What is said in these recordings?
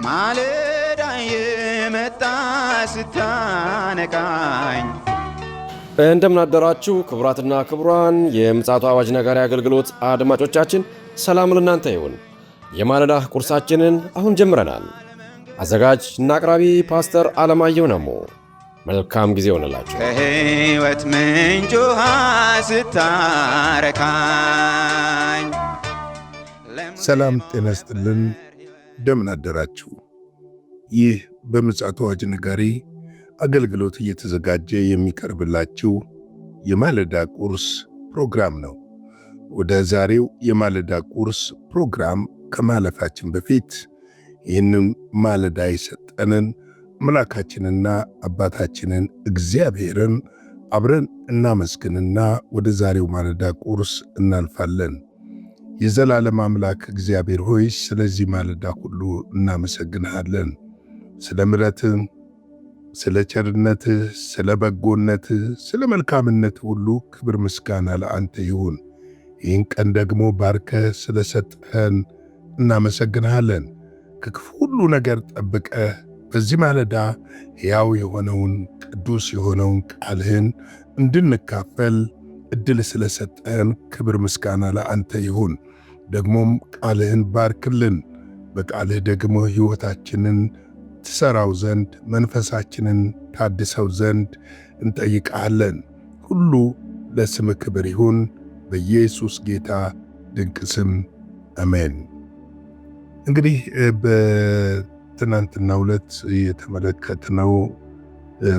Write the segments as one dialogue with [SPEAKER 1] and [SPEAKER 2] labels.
[SPEAKER 1] ማለዳ የመጣ ስታነቃኝ
[SPEAKER 2] እንደምን አደራችሁ ክቡራትና ክቡራን የምፅዓቱ አዋጅ ነጋሪ አገልግሎት አድማጮቻችን፣ ሰላም ለእናንተ ይሁን። የማለዳ ቁርሳችንን አሁን ጀምረናል። አዘጋጅ እና አቅራቢ ፓስተር አለማየሁ ነሞ። መልካም ጊዜ ሆነላችሁ።
[SPEAKER 1] ከሕይወት ምንጭ ውሃ ስታረካኝ
[SPEAKER 3] ሰላም ጤና ይስጥልን። እንደምን አደራችሁ። ይህ በምፅዓቱ አዋጅ ነጋሪ አገልግሎት እየተዘጋጀ የሚቀርብላችሁ የማለዳ ቁርስ ፕሮግራም ነው። ወደ ዛሬው የማለዳ ቁርስ ፕሮግራም ከማለፋችን በፊት ይህንን ማለዳ የሰጠንን አምላካችንና አባታችንን እግዚአብሔርን አብረን እናመስግንና ወደ ዛሬው ማለዳ ቁርስ እናልፋለን። የዘላለም አምላክ እግዚአብሔር ሆይ ስለዚህ ማለዳ ሁሉ እናመሰግንሃለን። ስለ ምሕረትህ፣ ስለ ቸርነትህ፣ ስለ በጎነትህ፣ ስለ መልካምነትህ ሁሉ ክብር ምስጋና ለአንተ ይሁን። ይህን ቀን ደግሞ ባርከህ ስለሰጠኸን እናመሰግንሃለን። ከክፉ ሁሉ ነገር ጠብቀህ በዚህ ማለዳ ሕያው የሆነውን ቅዱስ የሆነውን ቃልህን እንድንካፈል ዕድል ስለሰጠን ክብር ምስጋና ለአንተ ይሁን። ደግሞም ቃልህን ባርክልን። በቃልህ ደግሞ ሕይወታችንን ትሠራው ዘንድ መንፈሳችንን ታድሰው ዘንድ እንጠይቃለን። ሁሉ ለስምህ ክብር ይሁን፣ በኢየሱስ ጌታ ድንቅ ስም አሜን። እንግዲህ በትናንትናው ዕለት የተመለከትነው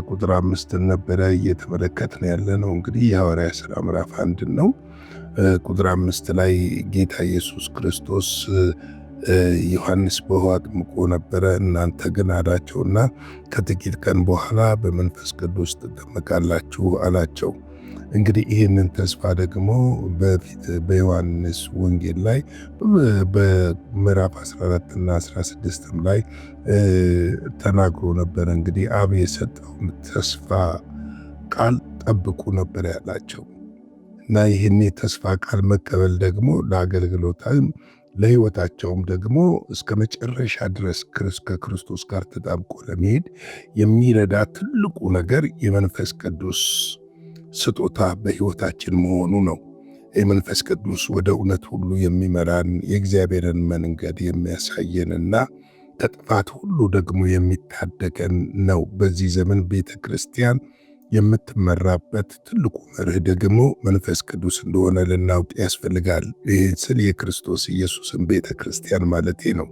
[SPEAKER 3] ቁጥር 5 ነበረ እየተመለከትን ያለነው። እንግዲህ የሐዋርያት ሥራ ምዕራፍ 1 ነው። ቁጥር 5 ላይ ጌታ ኢየሱስ ክርስቶስ ዮሐንስ በውኃ አጥምቆ ነበረ፣ እናንተ ግን አላቸውና ከጥቂት ቀን በኋላ በመንፈስ ቅዱስ ትጠመቃላችሁ አላቸው። እንግዲህ ይህንን ተስፋ ደግሞ በፊት በዮሐንስ ወንጌል ላይ በምዕራፍ 14 እና 16 ላይ ተናግሮ ነበረ። እንግዲህ አብ የሰጠውን ተስፋ ቃል ጠብቁ ነበር ያላቸው እና ይህን የተስፋ ቃል መቀበል ደግሞ ለአገልግሎታም ለሕይወታቸውም ደግሞ እስከ መጨረሻ ድረስ ከክርስቶስ ጋር ተጣብቆ ለመሄድ የሚረዳ ትልቁ ነገር የመንፈስ ቅዱስ ስጦታ በሕይወታችን መሆኑ ነው። የመንፈስ ቅዱስ ወደ እውነት ሁሉ የሚመራን የእግዚአብሔርን መንገድ የሚያሳየንና ከጥፋት ሁሉ ደግሞ የሚታደገን ነው። በዚህ ዘመን ቤተ ክርስቲያን የምትመራበት ትልቁ መርህ ደግሞ መንፈስ ቅዱስ እንደሆነ ልናውቅ ያስፈልጋል። ይህ ስል የክርስቶስ ኢየሱስን ቤተ ክርስቲያን ማለቴ ነው።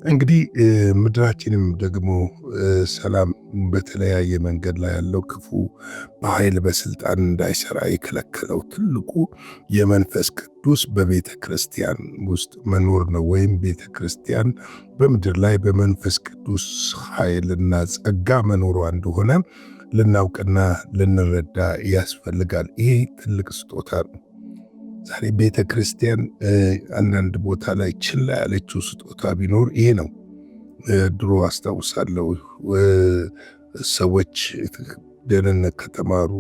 [SPEAKER 3] እንግዲህ ምድራችንም ደግሞ ሰላም በተለያየ መንገድ ላይ ያለው ክፉ በኃይል በስልጣን እንዳይሰራ የከለከለው ትልቁ የመንፈስ ቅዱስ በቤተ ክርስቲያን ውስጥ መኖር ነው። ወይም ቤተ ክርስቲያን በምድር ላይ በመንፈስ ቅዱስ ኃይልና ጸጋ መኖሯ እንደሆነ ልናውቅና ልንረዳ ያስፈልጋል። ይሄ ትልቅ ስጦታ ነው። ዛሬ ቤተ ክርስቲያን አንዳንድ ቦታ ላይ ችላ ያለችው ስጦታ ቢኖር ይሄ ነው። ድሮ አስታውሳለሁ ሰዎች ደህንነት ከተማሩ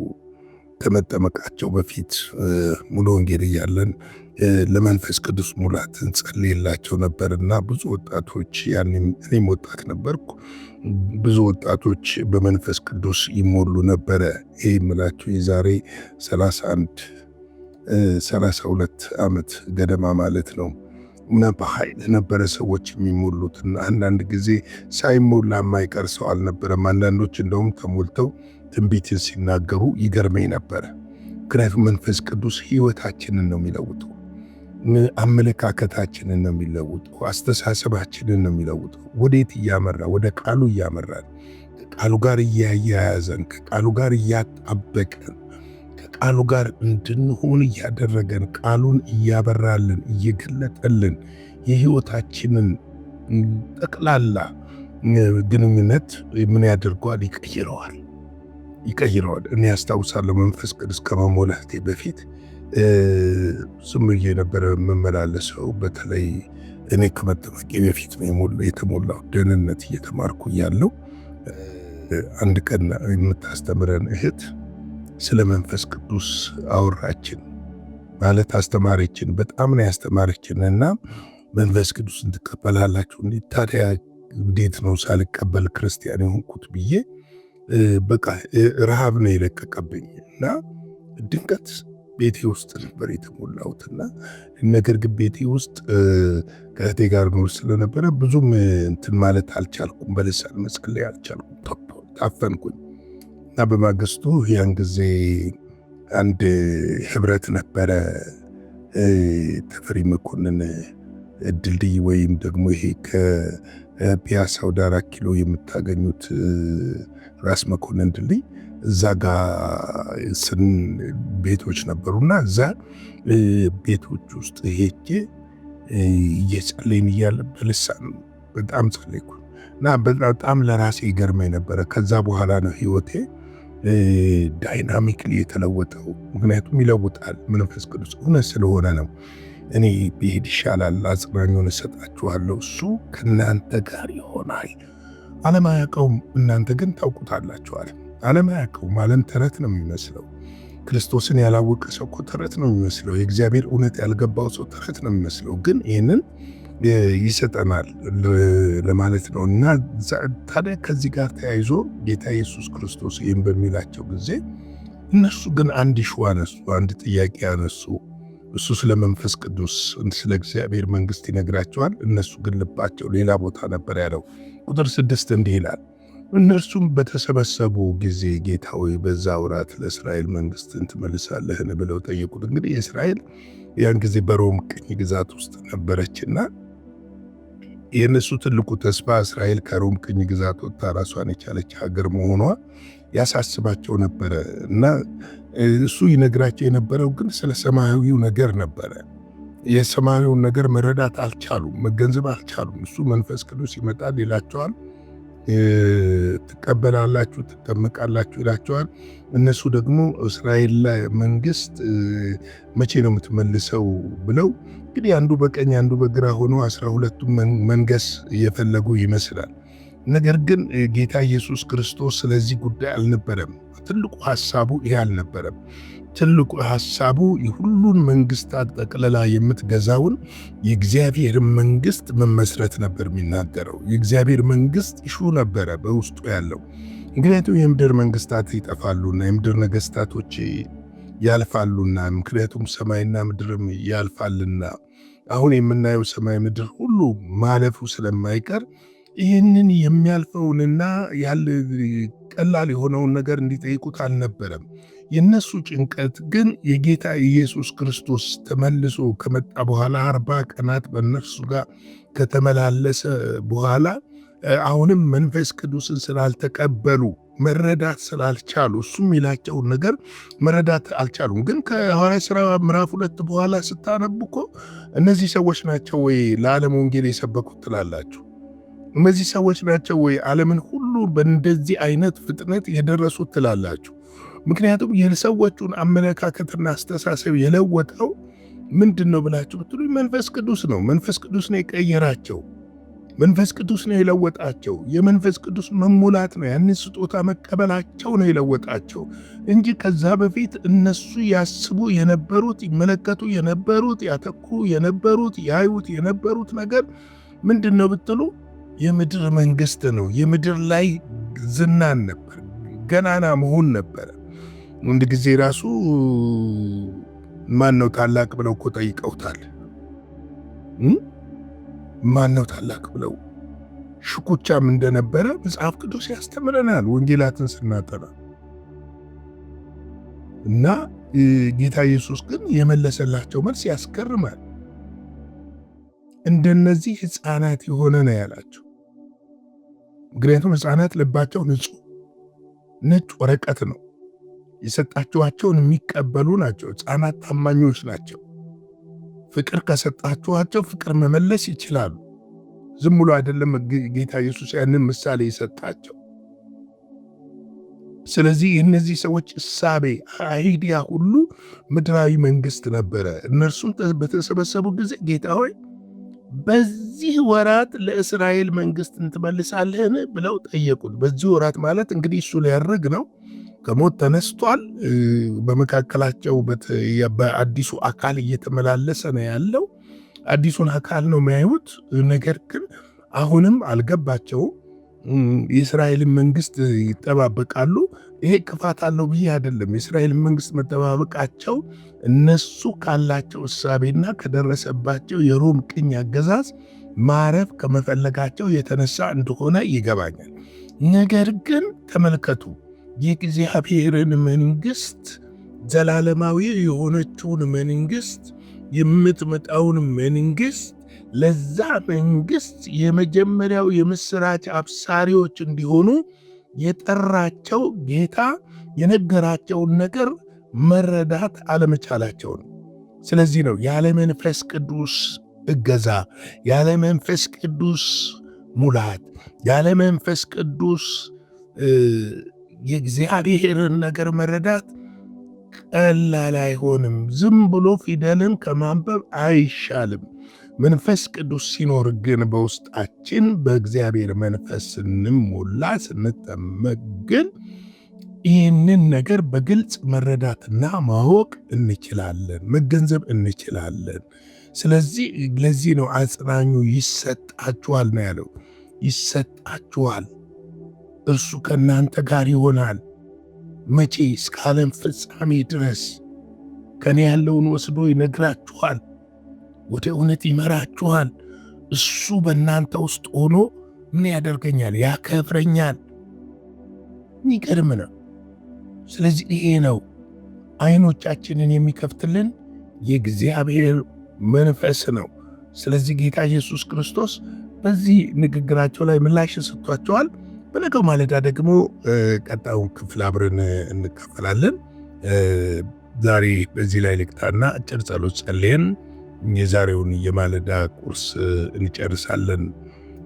[SPEAKER 3] ከመጠመቃቸው በፊት ሙሉ ወንጌል እያለን ለመንፈስ ቅዱስ ሙላት እንጸልይላቸው ነበርና ብዙ ወጣቶች እኔም ወጣት ነበርኩ። ብዙ ወጣቶች በመንፈስ ቅዱስ ይሞሉ ነበረ። ይህ የምላችሁ የዛሬ 32 ዓመት ገደማ ማለት ነው። እና በኃይል ነበረ ሰዎች የሚሞሉትና አንዳንድ ጊዜ ሳይሞላ የማይቀር ሰው አልነበረም። አንዳንዶች እንደውም ተሞልተው ትንቢትን ሲናገሩ ይገርመኝ ነበረ። ምክንያቱም መንፈስ ቅዱስ ሕይወታችንን ነው የሚለውጠው፣ አመለካከታችንን ነው የሚለውጠው፣ አስተሳሰባችንን ነው የሚለውጠው። ወዴት እያመራ? ወደ ቃሉ እያመራን፣ ከቃሉ ጋር እያያዘን፣ ከቃሉ ጋር እያጣበቀን፣ ከቃሉ ጋር እንድንሆን እያደረገን፣ ቃሉን እያበራልን እየገለጠልን የሕይወታችንን ጠቅላላ ግንኙነት ምን ያደርገዋል? ይቀይረዋል። እኔ ያስታውሳለሁ መንፈስ ቅዱስ ከመሞላቴ በፊት ዝም ብዬ ነበረ የምመላለሰው። በተለይ እኔ ከመጠመቄ በፊት ነው የተሞላው። ደህንነት እየተማርኩ ያለው አንድ ቀን የምታስተምረን እህት ስለ መንፈስ ቅዱስ አወራችን። ማለት አስተማሪችን፣ በጣም ነው ያስተማረችንና መንፈስ ቅዱስን ትቀበላላችሁ እንዴ? ታዲያ እንዴት ነው ሳልቀበል ክርስቲያን የሆንኩት ብዬ በቃ ረሃብ ነው የለቀቀብኝ እና ድንገት ቤቴ ውስጥ ነበር የተሞላሁትና ነገር ግን ቤቴ ውስጥ ከእህቴ ጋር ኖር ስለነበረ ብዙም እንትን ማለት አልቻልኩም። በልሳን መጸለይ አልቻልኩም። ታፈንኩኝ እና በማግስቱ ያን ጊዜ አንድ ህብረት ነበረ ተፈሪ መኮንን ድልድይ ወይም ደግሞ ይሄ ከፒያሳ ወደ 4 ኪሎ የምታገኙት ራስ መኮንን ድልድይ እዛ ጋር ቤቶች ነበሩና እዛ ቤቶች ውስጥ ሄጄ እየጸለይን እያለ በልሳን በጣም ጸለይኩ እና በጣም ለራሴ ይገርመኝ ነበረ። ከዛ በኋላ ነው ህይወቴ ዳይናሚክሊ የተለወጠው። ምክንያቱም ይለውጣል፣ መንፈስ ቅዱስ እውነት ስለሆነ ነው። እኔ ብሄድ ይሻላል፣ አጽናኙን እሰጣችኋለሁ፣ እሱ ከእናንተ ጋር ይሆናል። ዓለም አያውቀውም፣ እናንተ ግን ታውቁታላችኋል። ዓለም አያውቀውም። ዓለም ተረት ነው የሚመስለው። ክርስቶስን ያላወቀ ሰው እኮ ተረት ነው የሚመስለው። የእግዚአብሔር እውነት ያልገባው ሰው ተረት ነው የሚመስለው። ግን ይህንን ይሰጠናል ለማለት ነው። እና ታዲያ ከዚህ ጋር ተያይዞ ጌታ ኢየሱስ ክርስቶስ ይህን በሚላቸው ጊዜ እነሱ ግን አንድ ሹ አነሱ፣ አንድ ጥያቄ አነሱ። እሱ ስለ መንፈስ ቅዱስ ስለ እግዚአብሔር መንግስት ይነግራቸዋል። እነሱ ግን ልባቸው ሌላ ቦታ ነበር ያለው። ቁጥር 6 እንዲህ ይላል፣ እነርሱም በተሰበሰቡ ጊዜ ጌታ ሆይ በዛ ወራት ለእስራኤል መንግስትን ትመልሳለህን ብለው ጠየቁት። እንግዲህ እስራኤል ያን ጊዜ በሮም ቅኝ ግዛት ውስጥ ነበረችና የእነሱ ትልቁ ተስፋ እስራኤል ከሮም ቅኝ ግዛት ወጥታ ራሷን የቻለች ሀገር መሆኗ ያሳስባቸው ነበረ እና እሱ ይነግራቸው የነበረው ግን ስለ ሰማያዊው ነገር ነበረ። የሰማያዊውን ነገር መረዳት አልቻሉም፣ መገንዘብ አልቻሉም። እሱ መንፈስ ቅዱስ ይመጣል ይላቸዋል፣ ትቀበላላችሁ፣ ትጠመቃላችሁ ይላቸዋል። እነሱ ደግሞ እስራኤል ላይ መንግስት መቼ ነው የምትመልሰው ብለው እንግዲህ አንዱ በቀኝ አንዱ በግራ ሆኖ 12ቱም መንገስ እየፈለጉ ይመስላል። ነገር ግን ጌታ ኢየሱስ ክርስቶስ ስለዚህ ጉዳይ አልነበረም። ትልቁ ሐሳቡ ይሄ አልነበረም። ትልቁ ሐሳቡ የሁሉን መንግስታት ጠቅልላ የምትገዛውን የእግዚአብሔር መንግስት መመስረት ነበር የሚናገረው። የእግዚአብሔር መንግስት ይሹ ነበረ በውስጡ ያለው። ምክንያቱም የምድር መንግስታት ይጠፋሉና የምድር ነገስታቶች ያልፋሉና፣ ምክንያቱም ሰማይና ምድርም ያልፋልና አሁን የምናየው ሰማይ ምድር ሁሉ ማለፉ ስለማይቀር ይህንን የሚያልፈውንና ያለ ቀላል የሆነውን ነገር እንዲጠይቁት አልነበረም። የነሱ ጭንቀት ግን የጌታ ኢየሱስ ክርስቶስ ተመልሶ ከመጣ በኋላ 40 ቀናት በእነርሱ ጋር ከተመላለሰ በኋላ አሁንም መንፈስ ቅዱስን ስላልተቀበሉ መረዳት ስላልቻሉ እሱ የሚላቸውን ነገር መረዳት አልቻሉም። ግን ከሐዋርያት ሥራ ምዕራፍ 2 በኋላ ስታነቡ እኮ እነዚህ ሰዎች ናቸው ወይ ለዓለም ወንጌል የሰበኩት ትላላችሁ? እነዚህ ሰዎች ናቸው ወይ ዓለምን ሁሉ በእንደዚህ አይነት ፍጥነት የደረሱት ትላላችሁ? ምክንያቱም የሰዎቹን አመለካከትና አስተሳሰብ የለወጠው ምንድን ነው ብላችሁ ብትሉ መንፈስ ቅዱስ ነው። መንፈስ ቅዱስ ነው የቀየራቸው። መንፈስ ቅዱስ ነው የለወጣቸው። የመንፈስ ቅዱስ መሙላት ነው፣ ያንን ስጦታ መቀበላቸው ነው የለወጣቸው እንጂ ከዛ በፊት እነሱ ያስቡ የነበሩት፣ ይመለከቱ የነበሩት፣ ያተኩሩ የነበሩት፣ ያዩት የነበሩት ነገር ምንድን ነው ብትሉ የምድር መንግስት ነው። የምድር ላይ ዝናን ነበር፣ ገናና መሆን ነበረ። አንድ ጊዜ ራሱ ማን ነው ታላቅ ብለው እኮ ጠይቀውታል። ማን ነው ታላቅ ብለው ሽኩቻም እንደነበረ መጽሐፍ ቅዱስ ያስተምረናል ወንጌላትን ስናጠና። እና ጌታ ኢየሱስ ግን የመለሰላቸው መልስ ያስገርማል። እንደነዚህ ሕፃናት የሆነ ነው ያላቸው። ምክንያቱም ሕፃናት ልባቸው ንጹሕ ነጭ ወረቀት ነው። የሰጣችኋቸውን የሚቀበሉ ናቸው። ሕፃናት ታማኞች ናቸው። ፍቅር ከሰጣችኋቸው ፍቅር መመለስ ይችላሉ። ዝም ብሎ አይደለም ጌታ ኢየሱስ ያንን ምሳሌ የሰጣቸው። ስለዚህ የእነዚህ ሰዎች እሳቤ አይዲያ ሁሉ ምድራዊ መንግስት ነበረ። እነርሱም በተሰበሰቡ ጊዜ ጌታ ሆይ በዚህ ወራት ለእስራኤል መንግስትን ትመልሳለህን ብለው ጠየቁት። በዚህ ወራት ማለት እንግዲህ እሱ ሊያርግ ነው። ከሞት ተነስቷል። በመካከላቸው በአዲሱ አካል እየተመላለሰ ነው ያለው። አዲሱን አካል ነው የሚያዩት። ነገር ግን አሁንም አልገባቸውም። የእስራኤልን መንግስት ይጠባበቃሉ። ይሄ ክፋት አለው ብዬ አይደለም። የእስራኤልን መንግስት መጠባበቃቸው እነሱ ካላቸው እሳቤና ከደረሰባቸው የሮም ቅኝ አገዛዝ ማረፍ ከመፈለጋቸው የተነሳ እንደሆነ ይገባኛል። ነገር ግን ተመልከቱ፣ የእግዚአብሔርን መንግስት፣ ዘላለማዊ የሆነችውን መንግስት፣ የምትመጣውን መንግስት፣ ለዛ መንግስት የመጀመሪያው የምስራች አብሳሪዎች እንዲሆኑ የጠራቸው ጌታ የነገራቸውን ነገር መረዳት አለመቻላቸው ነው። ስለዚህ ነው ያለ መንፈስ ቅዱስ እገዛ፣ ያለ መንፈስ ቅዱስ ሙላት፣ ያለ መንፈስ ቅዱስ የእግዚአብሔርን ነገር መረዳት ቀላል አይሆንም። ዝም ብሎ ፊደልን ከማንበብ አይሻልም። መንፈስ ቅዱስ ሲኖር ግን በውስጣችን በእግዚአብሔር መንፈስ ስንሞላ ስንጠመቅ ግን ይህንን ነገር በግልጽ መረዳትና ማወቅ እንችላለን፣ መገንዘብ እንችላለን። ስለዚህ ለዚህ ነው አጽናኙ ይሰጣችኋል ነው ያለው። ይሰጣችኋል፣ እርሱ ከእናንተ ጋር ይሆናል። መቼ? እስከ ዓለም ፍጻሜ ድረስ ከኔ ያለውን ወስዶ ይነግራችኋል፣ ወደ እውነት ይመራችኋል። እሱ በእናንተ ውስጥ ሆኖ ምን ያደርገኛል? ያከብረኛል። የሚገርም ነው። ስለዚህ ይሄ ነው አይኖቻችንን የሚከፍትልን የእግዚአብሔር መንፈስ ነው። ስለዚህ ጌታ ኢየሱስ ክርስቶስ በዚህ ንግግራቸው ላይ ምላሽ ሰጥቷቸዋል። በነገው ማለዳ ደግሞ ቀጣዩን ክፍል አብረን እንካፈላለን። ዛሬ በዚህ ላይ ልቅጣና አጭር ጸሎት ጸልየን የዛሬውን የማለዳ ቁርስ እንጨርሳለን።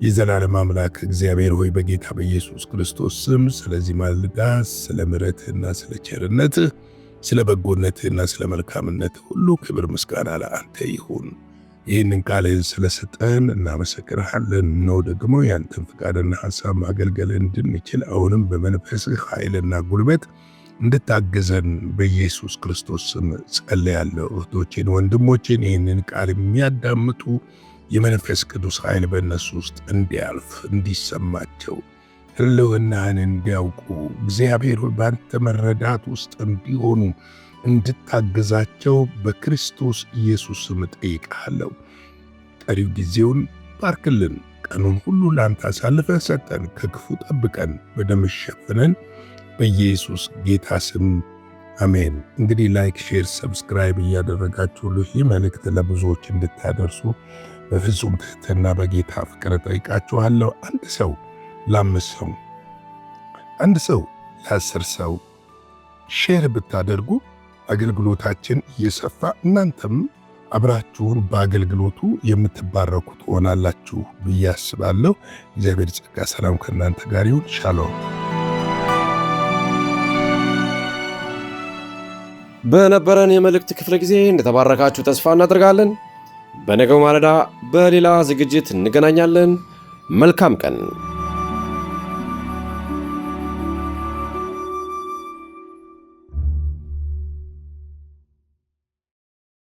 [SPEAKER 3] የዘላለም አምላክ እግዚአብሔር ሆይ በጌታ በኢየሱስ ክርስቶስ ስም ስለዚህ ማለዳ ስለ ምሕረትህና ስለ ቸርነትህ፣ ስለ በጎነትህና ስለ መልካምነትህ ሁሉ ክብር ምስጋና ለአንተ ይሁን። ይህንን ቃልህን ስለሰጠን እናመሰግንሃለን። ነው ደግሞ ያንተን ፍቃድና ሐሳብ ማገልገል እንድንችል አሁንም በመንፈስህ ኃይልና ጉልበት እንድታገዘን በኢየሱስ ክርስቶስ ስም ጸልያለሁ። እህቶቼን ወንድሞቼን ይህንን ቃል የሚያዳምጡ የመንፈስ ቅዱስ ኃይል በእነሱ ውስጥ እንዲያልፍ እንዲሰማቸው ሕልውናህን እንዲያውቁ እግዚአብሔር ሆይ በአንተ መረዳት ውስጥ እንዲሆኑ እንድታገዛቸው በክርስቶስ ኢየሱስ ስም ጠይቃለሁ። ቀሪው ጊዜውን ባርክልን። ቀኑን ሁሉ ለአንተ አሳልፈን ሰጠን። ከክፉ ጠብቀን፣ በደምህ ሸፍነን። በኢየሱስ ጌታ ስም አሜን። እንግዲህ ላይክ፣ ሼር፣ ሰብስክራይብ እያደረጋችሁ ይህ መልእክት ለብዙዎች እንድታደርሱ በፍጹም ትህትና በጌታ ፍቅር ጠይቃችኋለሁ። አንድ ሰው ለ5 ሰው፣ አንድ ሰው ለ10 ሰው ሼር ብታደርጉ አገልግሎታችን እየሰፋ እናንተም አብራችሁን በአገልግሎቱ የምትባረኩ ትሆናላችሁ ብዬ አስባለሁ። እግዚአብሔር ጸጋ ሰላም ከእናንተ ጋር ይሁን። ሻሎም።
[SPEAKER 2] በነበረን የመልእክት ክፍለ ጊዜ እንደተባረካችሁ ተስፋ እናደርጋለን። በነገው ማለዳ በሌላ ዝግጅት እንገናኛለን። መልካም ቀን።